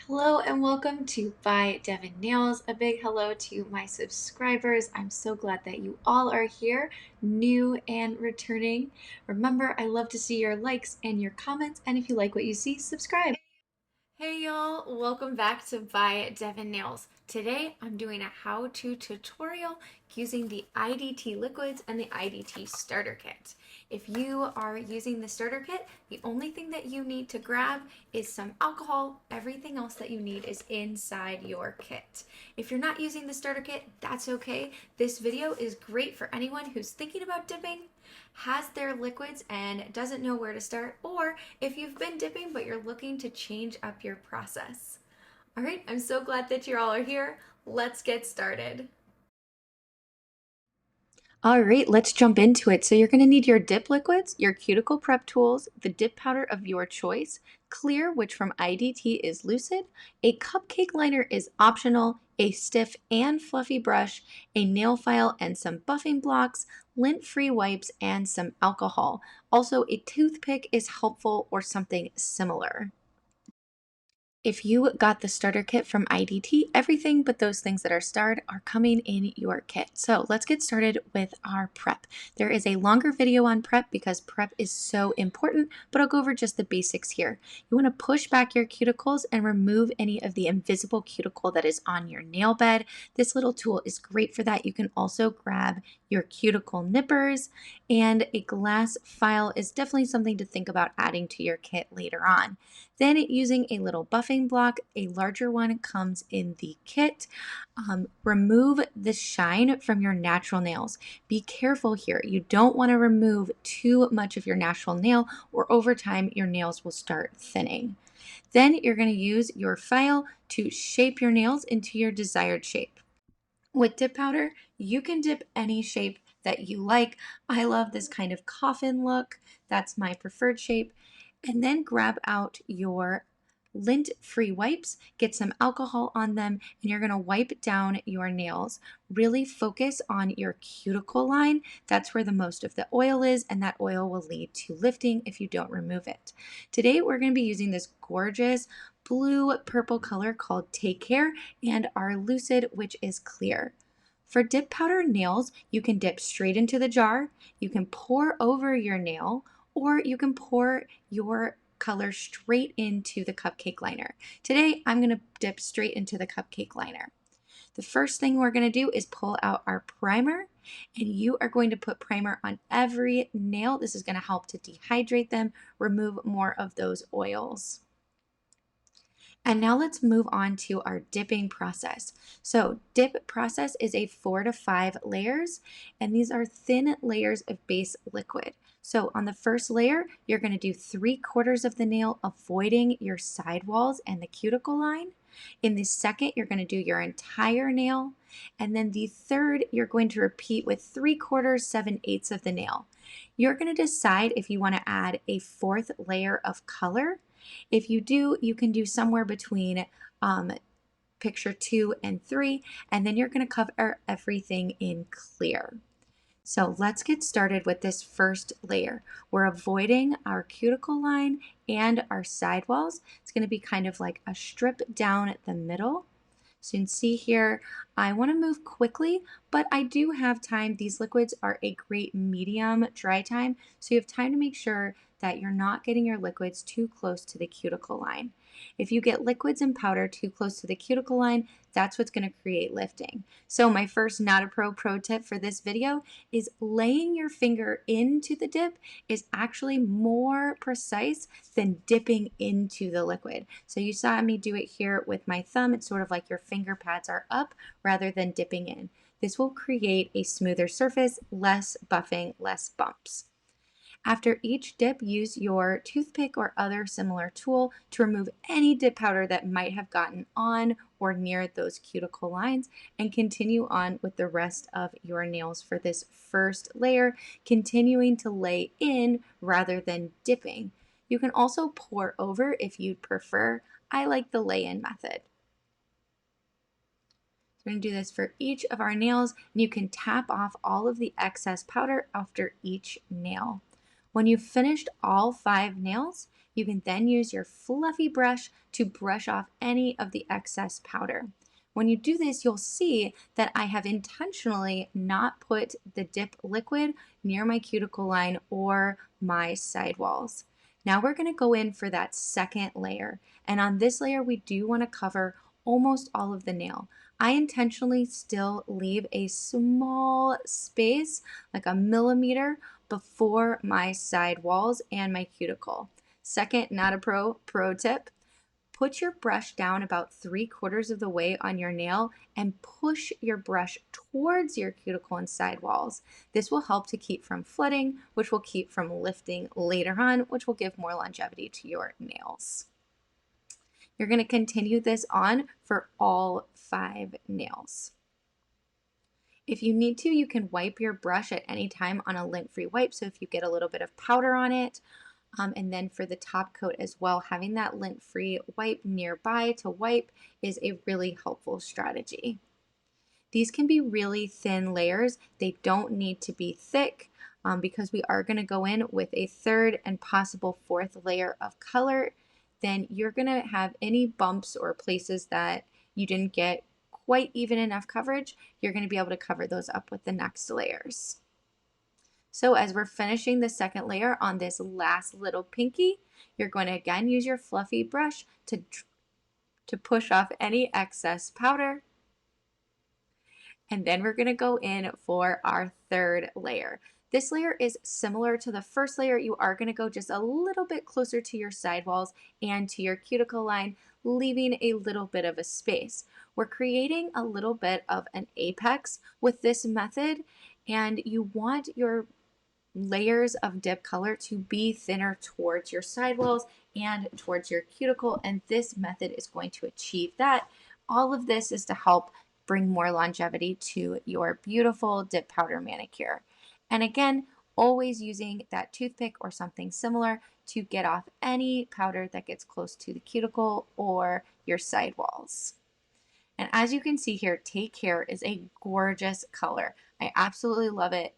Hello and welcome to By Devon Nails. A big hello to my subscribers. I'm so glad that you all are here, new and returning. Remember, I love to see your likes and your comments, and if you like what you see, subscribe. Hey y'all, welcome back to By Devon Nails. Today I'm doing a how-to tutorial using the iDT liquids and the iDT starter kit. If you are using the starter kit, the only thing that you need to grab is some alcohol. Everything else that you need is inside your kit. If you're not using the starter kit, that's okay. This video is great for anyone who's thinking about dipping, has their liquids and doesn't know where to start, or if you've been dipping but you're looking to change up your process. All right, I'm so glad that you all are here. Let's get started. All right, let's jump into it. So you're going to need your dip liquids, your cuticle prep tools, the dip powder of your choice, clear, which from iDT is Lucid, a cupcake liner is optional, a stiff and fluffy brush, a nail file and some buffing blocks, lint-free wipes, and some alcohol. Also, a toothpick is helpful or something similar. If you got the starter kit from iDT, everything but those things that are starred are coming in your kit. So let's get started with our prep. There is a longer video on prep because prep is so important, but I'll go over just the basics here. You want to push back your cuticles and remove any of the invisible cuticle that is on your nail bed. This little tool is great for that. You can also grab your cuticle nippers, and a glass file is definitely something to think about adding to your kit later on. Then using a little buffing block, a larger one comes in the kit. Remove the shine from your natural nails. Be careful here. You don't want to remove too much of your natural nail, or over time your nails will start thinning. Then you're going to use your file to shape your nails into your desired shape. With dip powder, you can dip any shape that you like. I love this kind of coffin look. That's my preferred shape. And then grab out your lint-free wipes, get some alcohol on them, and you're going to wipe down your nails. Really focus on your cuticle line. That's where the most of the oil is, and that oil will lead to lifting if you don't remove it. Today, we're going to be using this gorgeous blue-purple color called Take Care and our Lucid, which is clear. For dip powder nails, you can dip straight into the jar, you can pour over your nail, or you can pour your color straight into the cupcake liner. Today, I'm going to dip straight into the cupcake liner. The first thing we're going to do is pull out our primer, and you are going to put primer on every nail. This is going to help to dehydrate them, remove more of those oils. And now let's move on to our dipping process. So dip process is a 4 to 5 layers, and these are thin layers of base liquid. So on the first layer, you're going to do 3/4 of the nail, avoiding your sidewalls and the cuticle line. In the second, you're going to do your entire nail. And then the third, you're going to repeat with 3/4, 7/8 of the nail. You're going to decide if you want to add a fourth layer of color. If you do, you can do somewhere between picture 2 and 3, and then you're going to cover everything in clear. So let's get started with this first layer. We're avoiding our cuticle line and our sidewalls. It's going to be kind of like a strip down the middle. So you can see here, I want to move quickly, but I do have time. These liquids are a great medium dry time, so you have time to make sure that you're not getting your liquids too close to the cuticle line. If you get liquids and powder too close to the cuticle line, that's what's going to create lifting. So my first not a pro tip for this video is laying your finger into the dip is actually more precise than dipping into the liquid. So you saw me do it here with my thumb. It's sort of like your finger pads are up rather than dipping in. This will create a smoother surface, less buffing, less bumps. After each dip, use your toothpick or other similar tool to remove any dip powder that might have gotten on or near those cuticle lines, and continue on with the rest of your nails for this first layer, continuing to lay in rather than dipping. You can also pour over if you'd prefer. I like the lay-in method. We're going to do this for each of our nails, and you can tap off all of the excess powder after each nail. When you've finished all 5 nails, You can then use your fluffy brush to brush off any of the excess powder. When you do this, you'll see that I have intentionally not put the dip liquid near my cuticle line or my sidewalls. Now we're going to go in for that second layer. And on this layer, we do want to cover almost all of the nail. I intentionally still leave a small space, like a millimeter, before my side walls and my cuticle. Second, not a pro tip. Put your brush down about 3/4 of the way on your nail and push your brush towards your cuticle and side walls. This will help to keep from flooding, which will keep from lifting later on, which will give more longevity to your nails. You're going to continue this on for all 5 nails. If you need to, you can wipe your brush at any time on a lint-free wipe. So if you get a little bit of powder on it, and then for the top coat as well, having that lint-free wipe nearby to wipe is a really helpful strategy. These can be really thin layers. They don't need to be thick because we are going to go in with a third and possible fourth layer of color. Then you're going to have any bumps or places that you didn't get quite even enough coverage. You're going to be able to cover those up with the next layers. So as we're finishing the second layer on this last little pinky, you're going to again use your fluffy brush to push off any excess powder. And then we're going to go in for our third layer. This layer is similar to the first layer. You are going to go just a little bit closer to your sidewalls and to your cuticle line, leaving a little bit of a space. We're creating a little bit of an apex with this method, and you want your layers of dip color to be thinner towards your sidewalls and towards your cuticle, and this method is going to achieve that. All of this is to help bring more longevity to your beautiful dip powder manicure. And again, always using that toothpick or something similar to get off any powder that gets close to the cuticle or your sidewalls. And as you can see here, Take Care is a gorgeous color. I absolutely love it.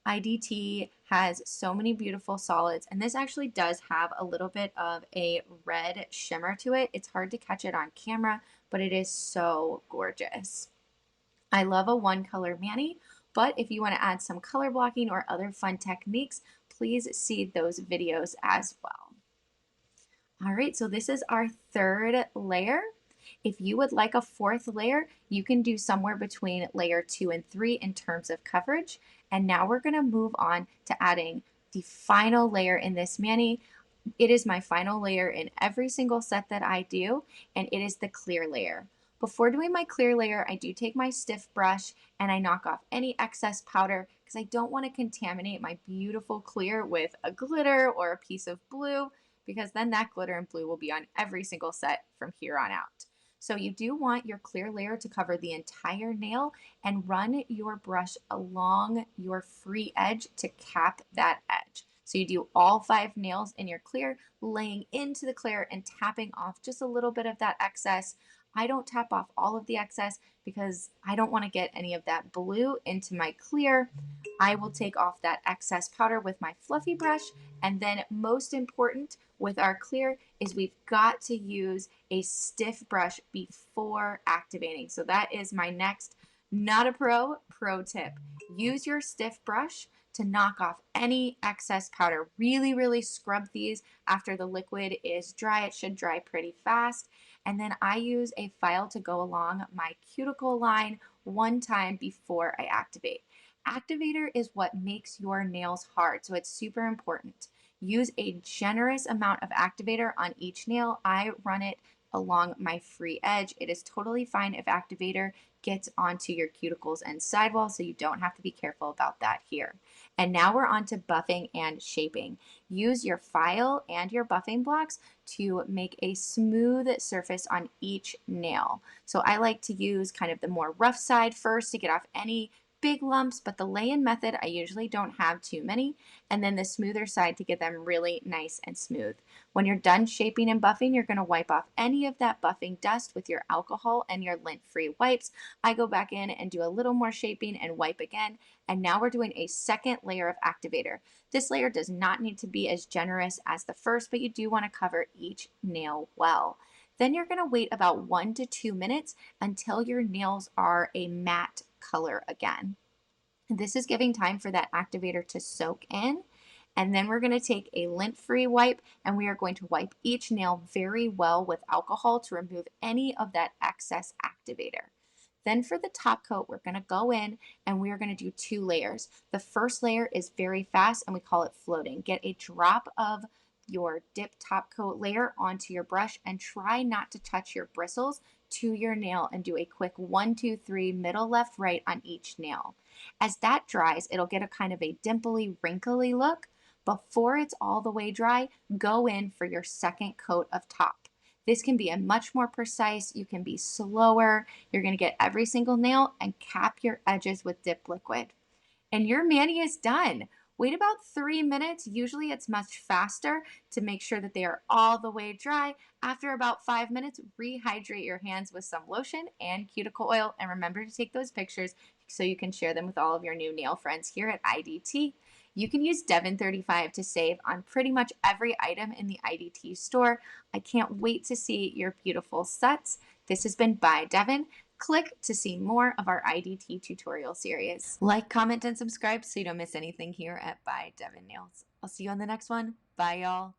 iDT has so many beautiful solids, and this actually does have a little bit of a red shimmer to it. It's hard to catch it on camera, but it is so gorgeous. I love a one color mani, but if you want to add some color blocking or other fun techniques, please see those videos as well. All right, so this is our third layer. If you would like a fourth layer, you can do somewhere between layer 2 and 3 in terms of coverage. And now we're going to move on to adding the final layer in this mani. It is my final layer in every single set that I do, and it is the clear layer. Before doing my clear layer, I do take my stiff brush and I knock off any excess powder because I don't want to contaminate my beautiful clear with a glitter or a piece of blue, because then that glitter and blue will be on every single set from here on out. So you do want your clear layer to cover the entire nail, and run your brush along your free edge to cap that edge. So you do all 5 nails in your clear, laying into the clear and tapping off just a little bit of that excess. I don't tap off all of the excess because I don't want to get any of that blue into my clear. I will take off that excess powder with my fluffy brush. And then most important with our clear is we've got to use a stiff brush before activating. So that is my next not a pro tip. Use your stiff brush to knock off any excess powder. Really scrub these after the liquid is dry. It should dry pretty fast. And then I use a file to go along my cuticle line one time before I activate. Activator is what makes your nails hard, so it's super important. Use a generous amount of activator on each nail. I run it along my free edge. It is totally fine if activator gets onto your cuticles and sidewall, so you don't have to be careful about that here. And now we're on to buffing and shaping. Use your file and your buffing blocks to make a smooth surface on each nail. So I like to use kind of the more rough side first to get off any big lumps, but the lay-in method, I usually don't have too many, and then the smoother side to get them really nice and smooth. When you're done shaping and buffing, you're going to wipe off any of that buffing dust with your alcohol and your lint-free wipes. I go back in and do a little more shaping and wipe again, and now we're doing a second layer of activator. This layer does not need to be as generous as the first, but you do want to cover each nail well. Then you're going to wait about 1 to 2 minutes until your nails are a matte color again. This is giving time for that activator to soak in. And then we're going to take a lint-free wipe and we are going to wipe each nail very well with alcohol to remove any of that excess activator. Then for the top coat, we're going to go in and we are going to do 2 layers. The first layer is very fast and we call it floating. Get a drop of your dip top coat layer onto your brush and try not to touch your bristles to your nail and do a quick 1, 2, 3, middle, left, right on each nail. As that dries, it'll get a kind of a dimply, wrinkly look. Before it's all the way dry, go in for your second coat of top. This can be a much more precise, you can be slower, you're gonna get every single nail and cap your edges with dip liquid. And your mani is done. Wait about 3 minutes. Usually it's much faster to make sure that they are all the way dry. After about 5 minutes, rehydrate your hands with some lotion and cuticle oil. And remember to take those pictures so you can share them with all of your new nail friends here at iDT. You can use Devon 35 to save on pretty much every item in the iDT store. I can't wait to see your beautiful sets. This has been by Devon. Click to see more of our iDT tutorial series. Like, comment, and subscribe so you don't miss anything here at By Devon Nails. I'll see you on the next one. Bye, y'all.